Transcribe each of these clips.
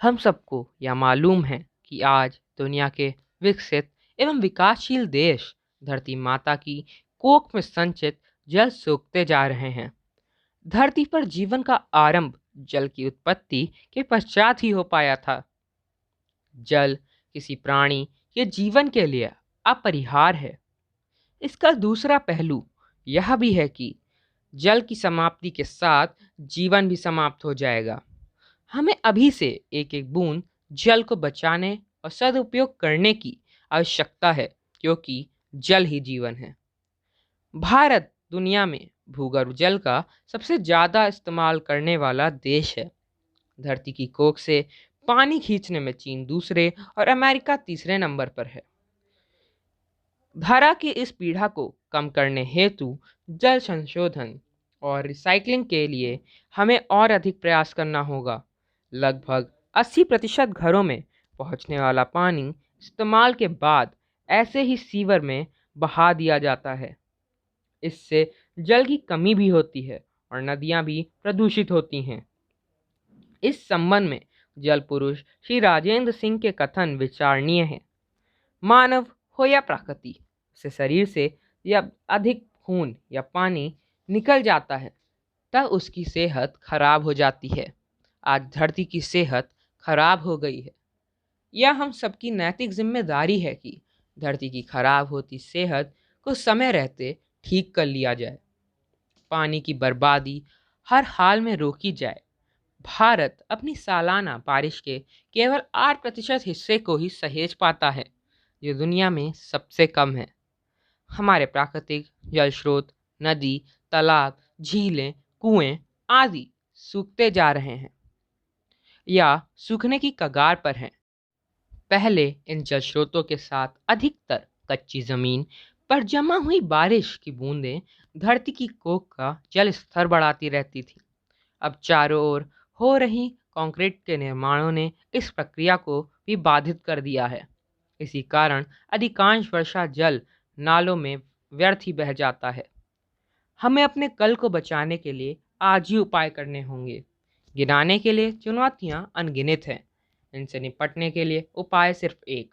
हम सबको यह मालूम है कि आज दुनिया के विकसित एवं विकासशील देश धरती माता की कोख में संचित जल सोखते जा रहे हैं। धरती पर जीवन का आरंभ जल की उत्पत्ति के पश्चात ही हो पाया था। जल किसी प्राणी के जीवन के लिए अपरिहार्य है। इसका दूसरा पहलू यह भी है कि जल की समाप्ति के साथ जीवन भी समाप्त हो जाएगा। हमें अभी से एक एक बूंद जल को बचाने और सदुपयोग करने की आवश्यकता है, क्योंकि जल ही जीवन है। भारत दुनिया में भूगर्भ जल का सबसे ज़्यादा इस्तेमाल करने वाला देश है। धरती की कोख से पानी खींचने में चीन दूसरे और अमेरिका तीसरे नंबर पर है। धारा की इस पीड़ा को कम करने हेतु जल संशोधन और रिसाइकलिंग के लिए हमें और अधिक प्रयास करना होगा। लगभग 80% घरों में पहुंचने वाला पानी इस्तेमाल के बाद ऐसे ही सीवर में बहा दिया जाता है। इससे जल की कमी भी होती है और नदियां भी प्रदूषित होती हैं। इस संबंध में जल पुरुष श्री राजेंद्र सिंह के कथन विचारणीय है। मानव हो या प्रकृति से शरीर से या अधिक खून या पानी निकल जाता है तब उसकी सेहत खराब हो जाती है। आज धरती की सेहत खराब हो गई है। यह हम सबकी नैतिक जिम्मेदारी है कि धरती की खराब होती सेहत को समय रहते ठीक कर लिया जाए। पानी की बर्बादी हर हाल में रोकी जाए। भारत अपनी सालाना बारिश के केवल 8% हिस्से को ही सहेज पाता है, जो दुनिया में सबसे कम है। हमारे प्राकृतिक जल स्रोत, नदी, तालाब, झीलें, कुएं आदि सूखते जा रहे हैं या सूखने की कगार पर हैं। पहले इन जल स्रोतों के साथ अधिकतर कच्ची जमीन पर जमा हुई बारिश की बूंदें धरती की कोख का जल स्तर बढ़ाती रहती थी। अब चारों ओर हो रही कंक्रीट के निर्माणों ने इस प्रक्रिया को भी बाधित कर दिया है। इसी कारण अधिकांश वर्षा जल नालों में व्यर्थ ही बह जाता है। हमें अपने कल को बचाने के लिए आज ही उपाय करने होंगे। गिनाने के लिए चुनौतियां अनगिनत हैं। इनसे निपटने के लिए उपाय सिर्फ एक,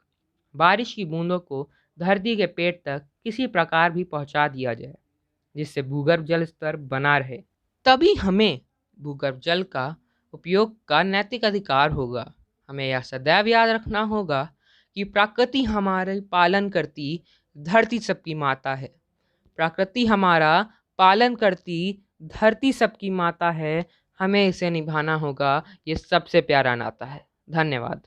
बारिश की बूंदों को धरती के पेट तक किसी प्रकार भी पहुंचा दिया जाए, जिससे भूगर्भ जल स्तर बना रहे। तभी हमें भूगर्भ जल का उपयोग का नैतिक अधिकार होगा। हमें यह सदैव याद रखना होगा कि प्रकृति हमारे पालन करती धरती सबकी माता है। प्रकृति हमारा पालन करती धरती सबकी माता है। हमें इसे निभाना होगा। ये सबसे प्यारा नाता है। धन्यवाद।